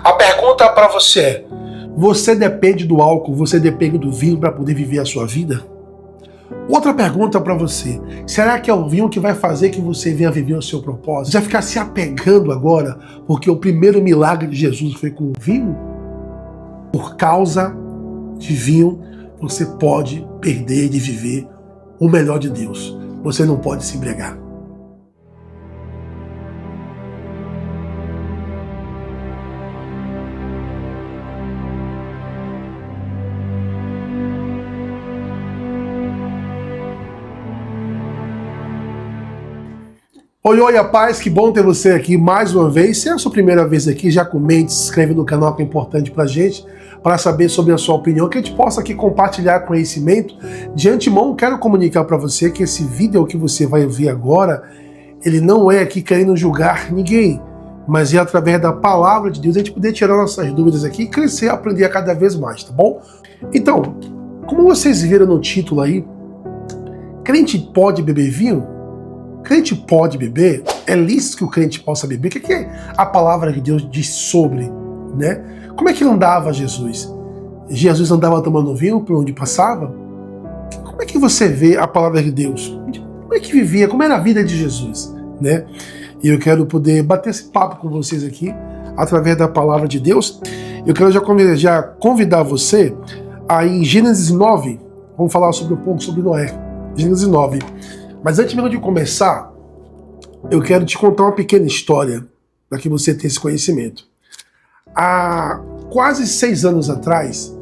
A pergunta para você é: você depende do álcool, você depende do vinho para poder viver a sua vida? Outra pergunta para você: será que é o vinho que vai fazer que você venha viver o seu propósito? Você vai ficar se apegando agora porque o primeiro milagre de Jesus foi com o vinho? Por causa de vinho, você pode perder de viver o melhor de Deus. Você não pode se embriagar. Oi, a paz, que bom ter você aqui mais uma vez. Se é a sua primeira vez aqui, já comente, se inscreve no canal que é importante pra gente, para saber sobre a sua opinião, que a gente possa aqui compartilhar conhecimento. De antemão, quero comunicar para você que esse vídeo que você vai ver agora, ele não é aqui querendo julgar ninguém, mas é através da palavra de Deus a gente poder tirar nossas dúvidas aqui e crescer e aprender a cada vez mais, tá bom? Então, como vocês viram no título aí, crente pode beber vinho? Crente pode beber? É lícito que o crente possa beber? O que é a palavra de Deus diz sobre, né? Como é que andava Jesus? Jesus andava tomando vinho por onde passava? Como é que você vê a palavra de Deus? Como é que vivia? Como era a vida de Jesus, né? E eu quero poder bater esse papo com vocês aqui através da palavra de Deus. Eu quero já convidar você a ir em Gênesis 9. Vamos falar um pouco sobre Noé. Gênesis 9. Mas antes mesmo de começar, eu quero te contar uma pequena história para que você tenha esse conhecimento. Há quase 6 anos atrás,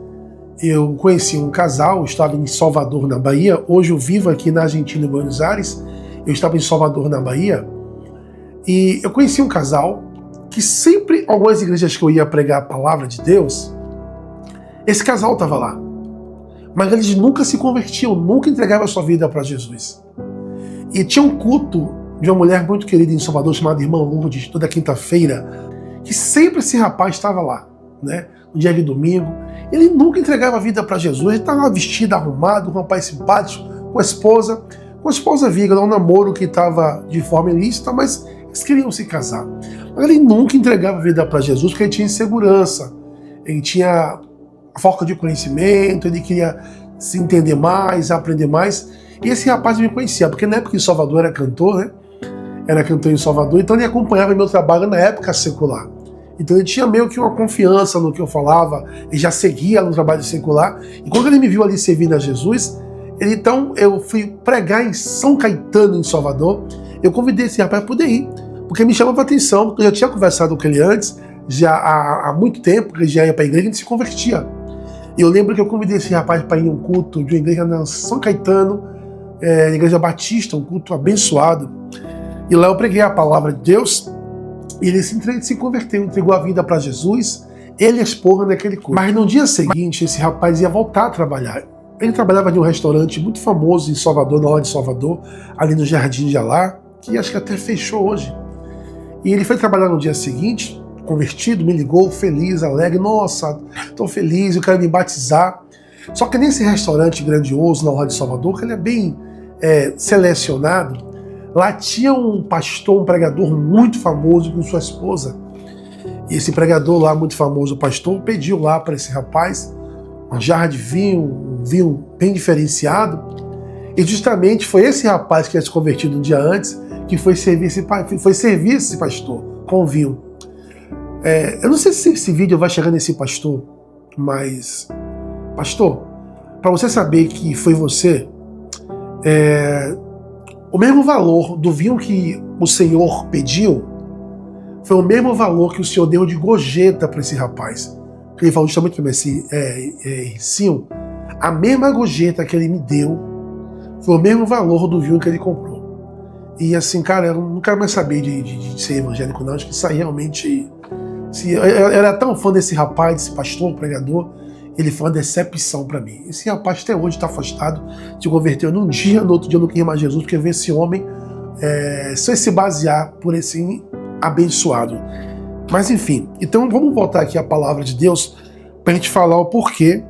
eu conheci um casal, eu estava em Salvador, na Bahia. Hoje eu vivo aqui na Argentina, em Buenos Aires. Eu estava em Salvador, na Bahia. E eu conheci um casal que sempre, algumas igrejas que eu ia pregar a palavra de Deus, esse casal estava lá. Mas eles nunca se convertiam, nunca entregavam a sua vida para Jesus. E tinha um culto de uma mulher muito querida em Salvador, chamada Irmã Lourdes, toda quinta-feira, que sempre esse rapaz estava lá, né? No dia de domingo. Ele nunca entregava a vida para Jesus, ele estava vestido, arrumado, um rapaz simpático, com a esposa viga, um namoro que estava de forma ilícita, mas eles queriam se casar. Mas ele nunca entregava a vida para Jesus, porque ele tinha insegurança, ele tinha falta de conhecimento, ele queria se entender mais, aprender mais. E esse rapaz me conhecia, porque na época em Salvador era cantor, né? Era cantor em Salvador, então ele acompanhava meu trabalho na época secular. Então ele tinha meio que uma confiança no que eu falava, ele já seguia no trabalho secular. E quando ele me viu ali servindo a Jesus, então eu fui pregar em São Caetano, em Salvador. Eu convidei esse rapaz para poder ir, porque me chamava a atenção, porque eu já tinha conversado com ele antes, já há muito tempo, que ele já ia para a igreja e se convertia. E eu lembro que eu convidei esse rapaz para ir em um culto de uma igreja na São Caetano, Igreja Batista, um culto abençoado. E lá eu preguei a palavra de Deus e ele se converteu, entregou a vida para Jesus, ele e a esposa naquele culto. Mas no dia seguinte, esse rapaz ia voltar a trabalhar. Ele trabalhava em um restaurante muito famoso em Salvador, na hora de Salvador, ali no Jardim de Alá, que acho que até fechou hoje. E ele foi trabalhar no dia seguinte, convertido, me ligou, feliz, alegre. Nossa, estou feliz, eu quero me batizar. Só que nesse restaurante grandioso na hora de Salvador, que ele é bem selecionado, lá tinha um pastor, um pregador muito famoso com sua esposa. E esse pregador lá, muito famoso, o pastor, pediu lá para esse rapaz uma jarra de vinho, um vinho bem diferenciado. E justamente foi esse rapaz que tinha se convertido um dia antes que foi servir esse pastor com vinho. Eu não sei se esse vídeo vai chegar nesse pastor, mas, pastor, para você saber que foi você, o mesmo valor do vinho que o Senhor pediu foi o mesmo valor que o Senhor deu de gorjeta para esse rapaz. Ele falou justamente para esse Sim, a mesma gorjeta que ele me deu foi o mesmo valor do vinho que ele comprou. E assim, cara, eu não quero mais saber de ser evangélico, não. Acho que isso aí realmente... Eu era tão fã desse rapaz, desse pastor, pregador, ele foi uma decepção para mim. Esse rapaz até hoje está afastado, se converteu num dia, no outro dia não queria mais Jesus, porque ver esse homem só se basear por esse abençoado. Mas enfim, então vamos voltar aqui à palavra de Deus para a gente falar o porquê,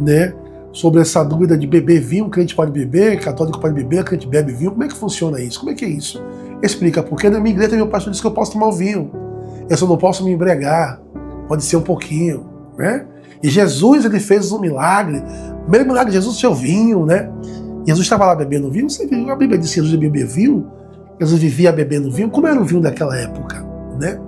né, sobre essa dúvida de beber vinho. Crente pode beber, católico pode beber, crente bebe vinho. Como é que funciona isso? Como é que é isso? Explica, porque na minha igreja meu pastor disse que eu posso tomar o vinho, eu só não posso me embriagar. pode ser um pouquinho, né? E Jesus, ele fez um milagre. O primeiro milagre de Jesus tinha o vinho, né? Jesus estava lá bebendo vinho. Você viu? A Bíblia diz que Jesus bebia vinho. Jesus vivia bebendo vinho. Como era o vinho daquela época, né?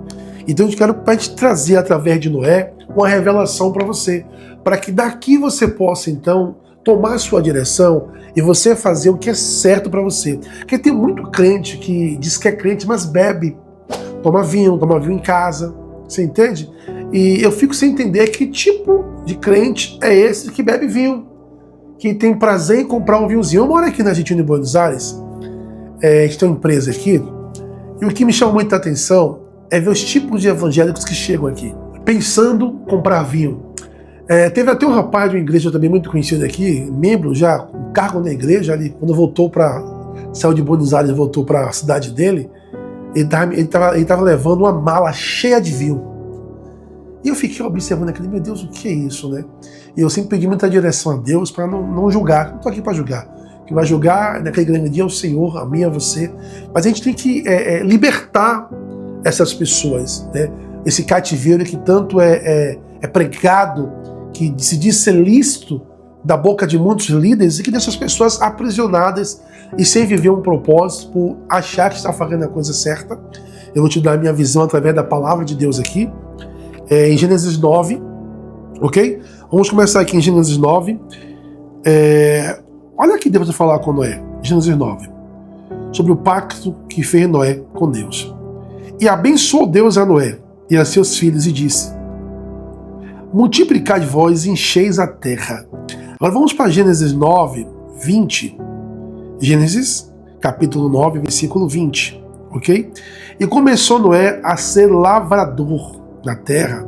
Então eu quero para gente trazer através de Noé uma revelação para você, para que daqui você possa então tomar a sua direção e você fazer o que é certo para você. Porque tem muito crente que diz que é crente, mas bebe, toma vinho em casa, você entende? E eu fico sem entender que tipo de crente é esse que bebe vinho, que tem prazer em comprar um vinhozinho. Eu moro aqui na Argentina, em Buenos Aires, a gente tem uma empresa aqui, e o que me chama muita atenção é ver os tipos de evangélicos que chegam aqui, pensando em comprar vinho. Teve até um rapaz de uma igreja também muito conhecido aqui, membro já, com cargo na igreja, ali, quando saiu de Buenos Aires e voltou para a cidade dele, ele tava levando uma mala cheia de vinho. E eu fiquei observando aquilo, meu Deus, o que é isso, né? E eu sempre pedi muita direção a Deus para não julgar. Não estou aqui para julgar. Quem vai julgar naquele grande dia é o Senhor, a mim, a você. Mas a gente tem que libertar essas pessoas, né? Esse cativeiro que tanto é pregado, que se diz ser lícito da boca de muitos líderes, e que deixa as pessoas aprisionadas e sem viver um propósito por achar que está fazendo a coisa certa. Eu vou te dar a minha visão através da palavra de Deus aqui. Em Gênesis 9, ok? Vamos começar aqui em Gênesis 9. Olha aqui Deus vai falar com Noé, Gênesis 9, sobre o pacto que fez Noé com Deus. E abençoou Deus a Noé e a seus filhos e disse: multiplicai vós e encheis a terra. Agora vamos para Gênesis 9, 20. Gênesis, capítulo 9, versículo 20, ok? E começou Noé a ser lavrador na terra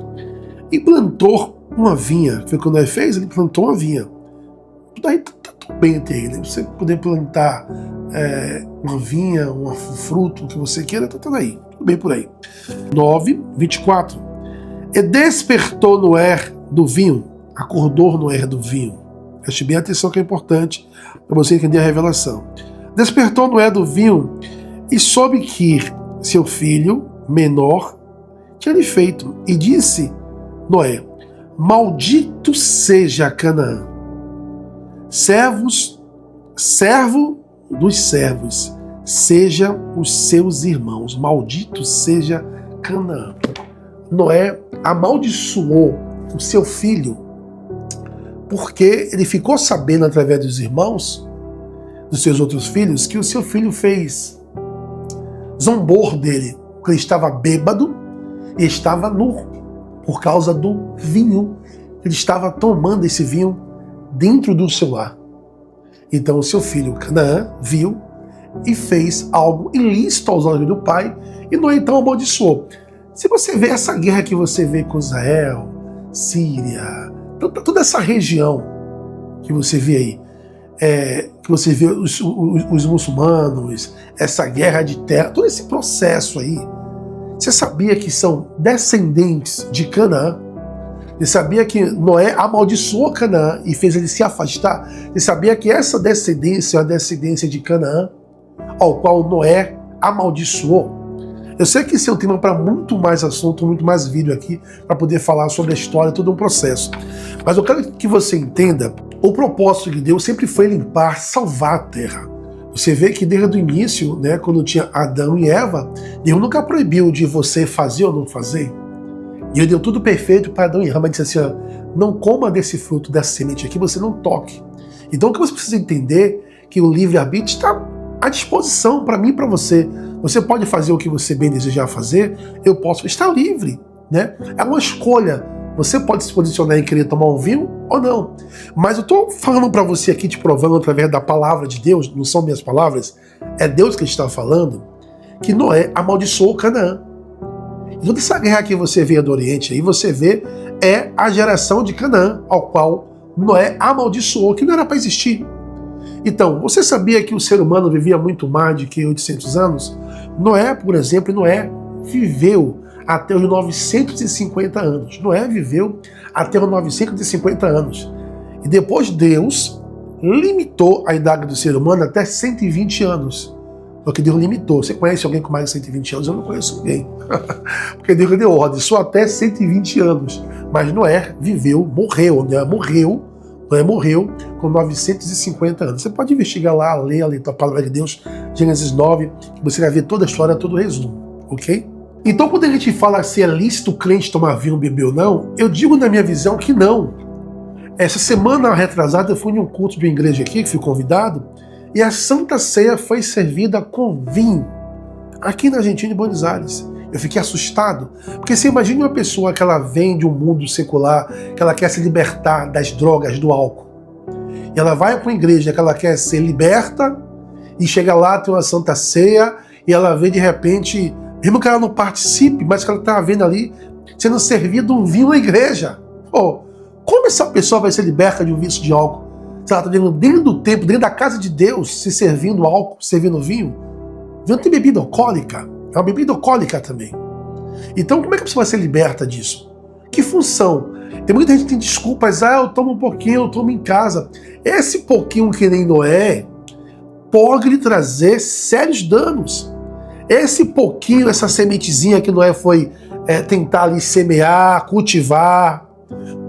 e plantou uma vinha. Foi o que Noé fez? Ele plantou uma vinha. Tudo aí tá tudo bem até ele. Você poder plantar uma vinha, um fruto, o que você queira, tá tudo aí. Tudo bem por aí. 9, 24. E despertou Noé do vinho, acordou Noé do vinho. Preste bem atenção que é importante para você entender a revelação. Despertou Noé do vinho e soube que seu filho menor tinha lhe feito. E disse Noé: maldito seja Canaã, servo dos servos, seja os seus irmãos. Maldito seja Canaã. Noé amaldiçoou o seu filho porque ele ficou sabendo através dos irmãos, dos seus outros filhos, que o seu filho fez, zombou dele, porque ele estava bêbado e estava nu, por causa do vinho. Ele estava tomando esse vinho dentro do seu lar. Então o seu filho Canaã viu e fez algo ilícito aos olhos do pai, e Noé então amaldiçoou. Se você vê essa guerra que você vê com Israel, Síria, toda essa região que você vê aí, que você vê os muçulmanos, essa guerra de terra, todo esse processo aí, você sabia que são descendentes de Canaã? Você sabia que Noé amaldiçoou Canaã e fez ele se afastar? Você sabia que essa descendência é a descendência de Canaã, ao qual Noé amaldiçoou? Eu sei que esse é um tema para muito mais assunto, muito mais vídeo aqui, para poder falar sobre a história, todo um processo. Mas eu quero que você entenda, o propósito de Deus sempre foi limpar, salvar a terra. Você vê que desde o início, né, quando tinha Adão e Eva, Deus nunca proibiu de você fazer ou não fazer. Deus deu tudo perfeito para Adão e Eva, mas disse assim: ó, não coma desse fruto, dessa semente aqui, você não toque. Então o que você precisa entender é que o livre-arbítrio está à disposição para mim e para você. Você pode fazer o que você bem desejar fazer, eu posso estar livre, né? É uma escolha. Você pode se posicionar em querer tomar um vinho ou não. Mas eu estou falando para você aqui, te provando através da palavra de Deus, não são minhas palavras, é Deus que está falando, que Noé amaldiçoou Canaã. E toda essa guerra que você vê do Oriente aí, você vê, é a geração de Canaã, ao qual Noé amaldiçoou, que não era para existir. Então, você sabia que o ser humano vivia muito mais de que 800 anos? Noé, por exemplo, Noé viveu até os 950 anos. Noé viveu até os 950 anos. E depois Deus limitou a idade do ser humano até 120 anos. porque Deus limitou. Você conhece alguém com mais de 120 anos? Eu não conheço ninguém. Porque Deus deu ordem, só até 120 anos. Mas Noé viveu, morreu. Noé morreu com 950 anos. Você pode investigar lá, ler a palavra de Deus, Gênesis 9, que você vai ver toda a história, todo o resumo, ok? Então, quando a gente fala se é lícito o crente tomar vinho, beber ou não, eu digo na minha visão que não. Essa semana retrasada eu fui em um culto de uma igreja aqui, que fui convidado, e a Santa Ceia foi servida com vinho, aqui na Argentina, em Buenos Aires. Eu fiquei assustado, porque você imagina uma pessoa que ela vem de um mundo secular, que ela quer se libertar das drogas, do álcool. E ela vai para uma igreja que ela quer ser liberta, e chega lá, tem uma Santa Ceia, e ela vê de repente, mesmo que ela não participe, mas que ela está vendo ali, sendo servido um vinho na igreja. Pô, como essa pessoa vai ser liberta de um vício de álcool? Se ela está vendo dentro do templo, dentro da casa de Deus, se servindo álcool, servindo vinho? Vinho tem bebida alcoólica. É uma bebida alcoólica também. Então, como é que a pessoa vai ser liberta disso? Que função? Tem muita gente que tem desculpas. Eu tomo um pouquinho, eu tomo em casa. Esse pouquinho que nem Noé pode lhe trazer sérios danos. Esse pouquinho, essa sementezinha que Noé foi tentar ali semear, cultivar,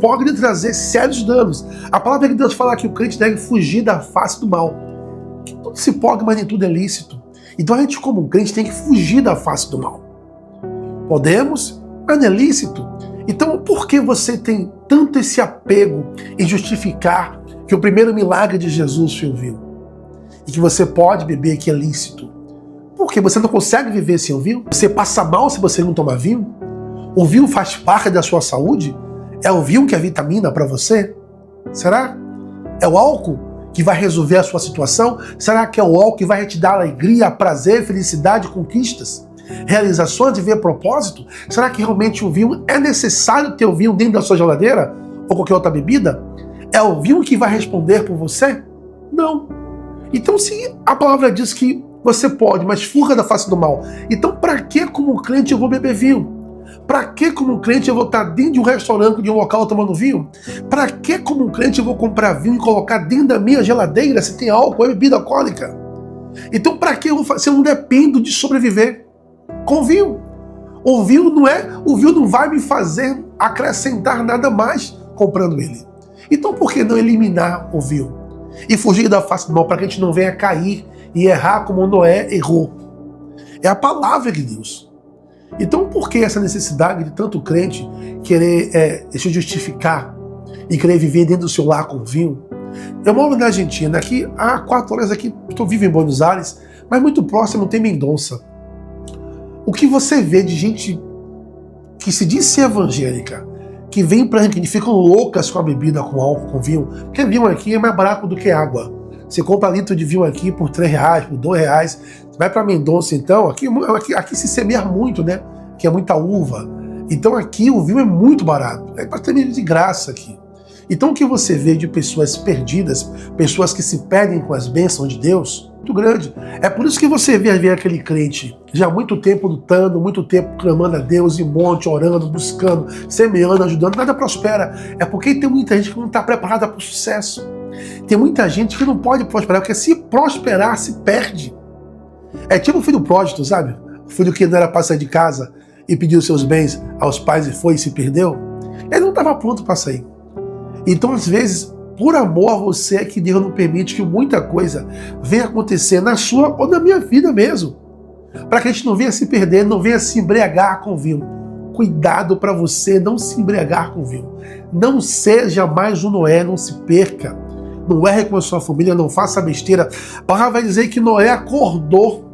pode lhe trazer sérios danos. A palavra de Deus fala que o crente deve fugir da face do mal. Que tudo se pode, mas nem tudo é lícito. Então a gente, como crente, tem que fugir da face do mal. Podemos, mas não é lícito. Então por que você tem tanto esse apego em justificar que o primeiro milagre de Jesus foi o vinho? E que você pode beber, que é lícito? Porque você não consegue viver sem o vinho? Você passa mal se você não tomar vinho? O vinho faz parte da sua saúde? É o vinho que é vitamina para você? Será? É o álcool que vai resolver a sua situação? Será que é o álcool que vai te dar alegria, prazer, felicidade, conquistas, realizações e ver propósito? Será que realmente o vinho é necessário ter o vinho dentro da sua geladeira ou qualquer outra bebida? É o vinho que vai responder por você? Não. Então, se a palavra diz que você pode, mas fuja da face do mal, então para que como crente eu vou beber vinho? Para que como crente eu vou estar dentro de um restaurante, de um local tomando vinho? Para que como crente eu vou comprar vinho e colocar dentro da minha geladeira se tem álcool, é bebida alcoólica? Então para que eu vou fazer? Eu não dependo de sobreviver com vinho. O vinho não vai me fazer acrescentar nada mais comprando ele. Então por que não eliminar o vinho? E fugir da face do mal para que a gente não venha cair e errar como Noé errou. É a palavra de Deus. Então por que essa necessidade de tanto crente querer se justificar e querer viver dentro do seu lar com vinho? Eu moro na Argentina, aqui há 4 horas aqui, estou vivo em Buenos Aires, mas muito próximo tem Mendonça. O que você vê de gente que se diz ser evangélica, que vem pra gente, que ficam loucas com a bebida, com álcool, com vinho, porque vinho aqui é mais barato do que água. Você compra litro de vinho aqui por R$3, por R$2. Você vai para Mendonça, então, aqui se semeia muito, né? Que é muita uva. Então aqui o vinho é muito barato. É praticamente de graça aqui. Então o que você vê de pessoas perdidas, pessoas que se perdem com as bênçãos de Deus, muito grande. É por isso que você vê aquele crente já há muito tempo lutando, muito tempo clamando a Deus em monte, orando, buscando, semeando, ajudando, nada prospera. É porque tem muita gente que não está preparada para o sucesso. Tem muita gente que não pode prosperar, porque se prosperar, se perde. É tipo o filho pródigo, sabe? O filho que não era para sair de casa e pediu seus bens aos pais e foi e se perdeu. Ele não estava pronto para sair. Então, às vezes, por amor a você, é que Deus não permite que muita coisa venha acontecer na sua ou na minha vida mesmo. Para que a gente não venha se perder, não venha se embriagar com vinho. Cuidado para você não se embriagar com vinho. Não seja mais um Noé, não se perca. Não erre com a sua família, não faça besteira. A palavra vai dizer que Noé acordou.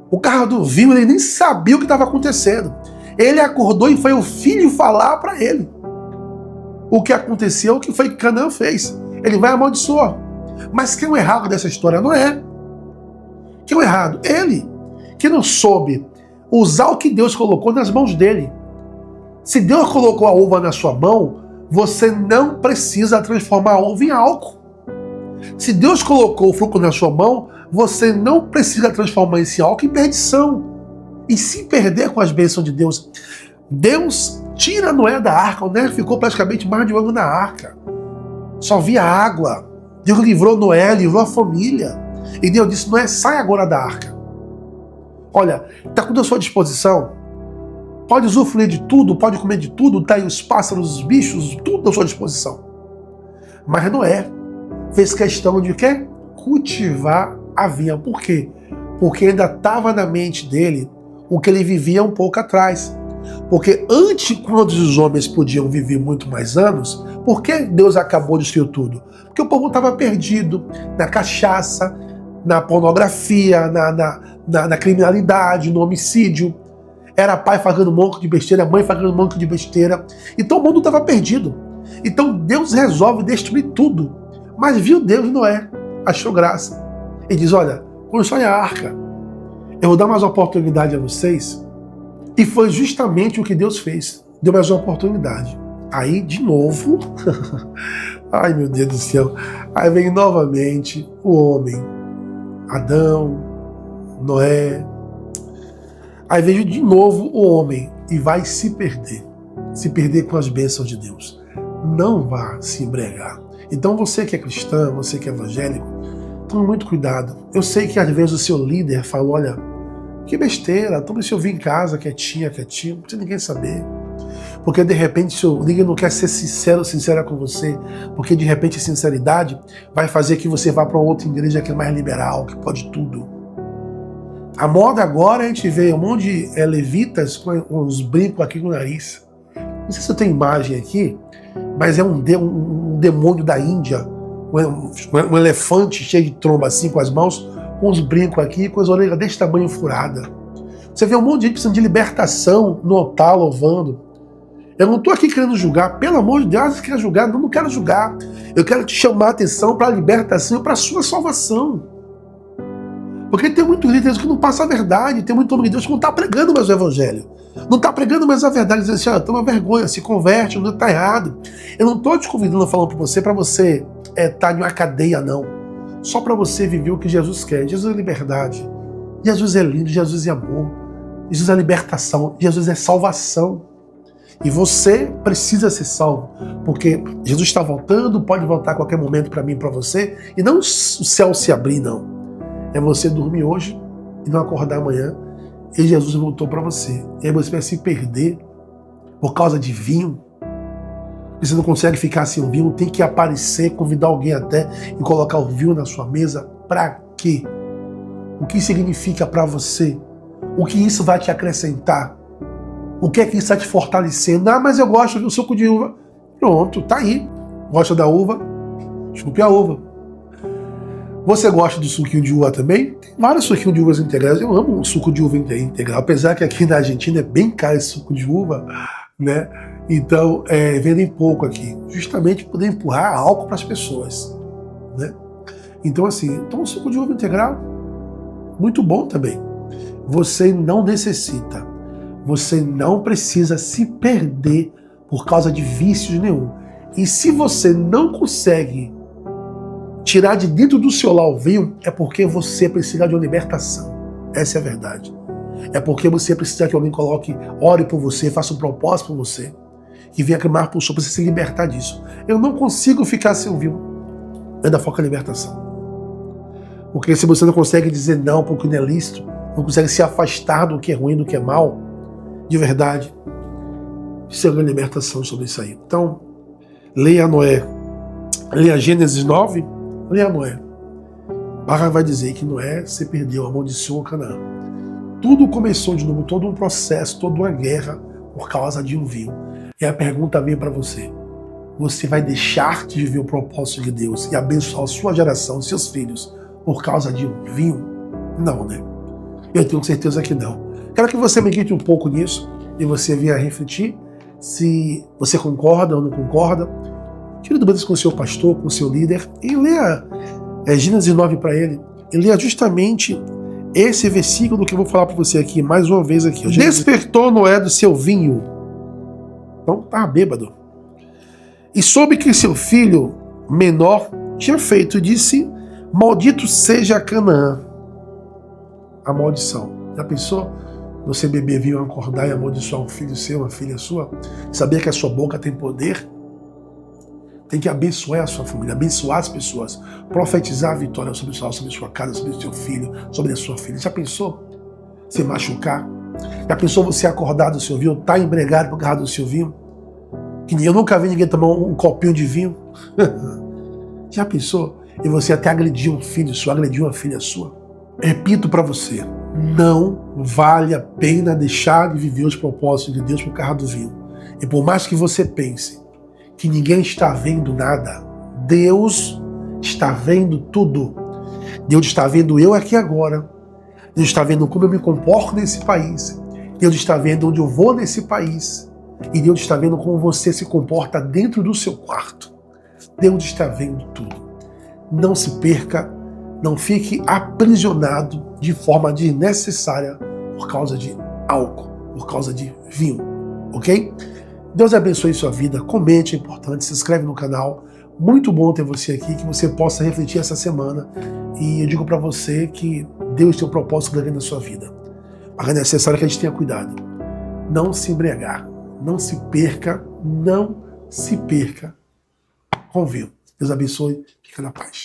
O cara do vinho, ele nem sabia o que estava acontecendo. Ele acordou e foi o filho falar para ele o que aconteceu, o que foi que Canaã fez. Ele vai amaldiçoar. Mas quem é o errado dessa história? Noé. Quem é o errado? Ele, que não soube usar o que Deus colocou nas mãos dele. Se Deus colocou a uva na sua mão, você não precisa transformar a uva em álcool. Se Deus colocou o fruto na sua mão, você não precisa transformar esse álcool em perdição e se perder com as bênçãos de Deus. Deus tira Noé da arca. Noé ficou praticamente mais de um ano na arca. Só via água. Deus livrou Noé, livrou a família. E Deus disse: Noé, sai agora da arca. Olha, está tudo à sua disposição. Pode usufruir de tudo, pode comer de tudo, tá aí os pássaros, os bichos, tudo à sua disposição. Mas Noé fez questão de quê? Cultivar a vinha. Por quê? Porque ainda estava na mente dele o que ele vivia um pouco atrás. Porque antes, quando os homens podiam viver muito mais anos, por que Deus acabou de destruir tudo? Porque o povo estava perdido na cachaça, na pornografia, na criminalidade, no homicídio. Era pai fazendo um monte de besteira, mãe fazendo um monte de besteira. Então o mundo estava perdido. Então Deus resolve destruir tudo. Mas viu Deus Noé, achou graça. E diz, olha, constrói a arca. Eu vou dar mais oportunidade a vocês. E foi justamente o que Deus fez. Deu mais uma oportunidade. Aí, de novo, ai meu Deus do céu, aí vem novamente o homem, Adão, Noé. Aí veio de novo o homem e vai se perder com as bênçãos de Deus. Não vá se embregar. Então você que é cristão, você que é evangélico, tome muito cuidado. Eu sei que às vezes o seu líder fala, olha, que besteira, toma se ouvir em casa, quietinho, não precisa ninguém saber. Porque de repente seu líder não quer ser sincera com você, porque de repente a sinceridade vai fazer que você vá para outra igreja que é mais liberal, que pode tudo. A moda agora a gente vê um monte de levitas com uns brincos aqui no nariz. Não sei se eu tenho imagem aqui, mas é um demônio da Índia, um elefante cheio de tromba assim com as mãos, com os brincos aqui, com as orelhas desse tamanho furada. Você vê um monte de gente precisando de libertação no altar louvando. Eu não estou aqui querendo julgar, pelo amor de Deus, você quer julgar? Não quero julgar. Eu quero te chamar a atenção para a libertação, para a sua salvação. Porque tem muito líder que não passa a verdade, tem muito homem de Deus que não está pregando mais o evangelho. Não está pregando mais a verdade, dizendo assim, toma vergonha, se converte, não está errado. Eu não estou te convidando, falando para você estar em uma cadeia, não. Só para você viver o que Jesus quer. Jesus é liberdade. Jesus é lindo, Jesus é amor. Jesus é libertação, Jesus é salvação. E você precisa ser salvo, porque Jesus está voltando, pode voltar a qualquer momento para mim e para você, e não o céu se abrir, não. É você dormir hoje e não acordar amanhã, e Jesus voltou para você. E aí você vai se perder por causa de vinho. E você não consegue ficar sem o vinho, tem que aparecer, convidar alguém até e colocar o vinho na sua mesa. Para quê? O que significa para você? O que isso vai te acrescentar? O que é que isso vai te fortalecendo? Ah, mas eu gosto do suco de uva. Pronto, tá aí. Gosta da uva? Chupe a uva. Você gosta do suquinho de uva também? Tem vários suquinhos de uvas integrais. Eu amo o suco de uva integral. Apesar que aqui na Argentina é bem caro esse suco de uva, né? Então, vendem pouco aqui. Justamente para poder empurrar álcool para as pessoas, né? Então, assim, toma um suco de uva integral. Muito bom também. Você não necessita. Você não precisa se perder por causa de vícios nenhum. E se você não consegue tirar de dentro do seu lar o vinho, é porque você precisa de uma libertação. Essa é a verdade. É porque você precisa que alguém coloque, ore por você, faça um propósito por você, que venha clamar por você para você se libertar disso. Eu não consigo ficar sem o vinho. Ainda foca na libertação. Porque se você não consegue dizer não porque não é lícito, não consegue se afastar do que é ruim, do que é mal, de verdade, isso é uma libertação sobre isso aí. Então, leia Noé, leia Gênesis 9, leia Noé. Barra vai dizer que Noé se perdeu, amaldiçoou Canaã. Tudo começou de novo, todo um processo, toda uma guerra por causa de um vinho. E a pergunta vem para você. Você vai deixar de viver o propósito de Deus e abençoar a sua geração, seus filhos, por causa de um vinho? Não, né? Eu tenho certeza que não. Quero que você medite um pouco nisso e você venha refletir se você concorda ou não concorda. Tire dúvidas com o seu pastor, com o seu líder e leia Gênesis 9 para ele. E leia justamente esse versículo que eu vou falar para você aqui, mais uma vez aqui. Despertou Noé do seu vinho. Então tá bêbado. E soube que seu filho menor tinha feito, disse, maldito seja Canaã. A maldição. Já pensou? Você beber vinho, acordar e amaldiçoar um filho seu, uma filha sua? Saber que a sua boca tem poder? Tem que abençoar a sua família, abençoar as pessoas, profetizar a vitória sobre sua casa, sobre o seu filho, sobre a sua filha. Já pensou? se machucar? Já pensou você acordar do seu vinho, tá embregado por causa do seu vinho? Que eu nunca vi ninguém tomar um copinho de vinho. Já pensou? E você até agrediu um filho seu, agrediu uma filha sua? Repito para você, não vale a pena deixar de viver os propósitos de Deus por causa do vinho. E por mais que você pense que ninguém está vendo nada, Deus está vendo tudo. Deus está vendo eu aqui agora. Deus está vendo como eu me comporto nesse país. Deus está vendo onde eu vou nesse país. E Deus está vendo como você se comporta dentro do seu quarto. Deus está vendo tudo. Não se perca, não fique aprisionado de forma desnecessária por causa de álcool, por causa de vinho, ok? Deus abençoe sua vida, comente, é importante, se inscreve no canal. Muito bom ter você aqui, que você possa refletir essa semana. E eu digo para você que Deus tem um propósito grande na sua vida. Mas é necessário que a gente tenha cuidado. Não se embriagar, não se perca com vinho. Deus abençoe, fica na paz.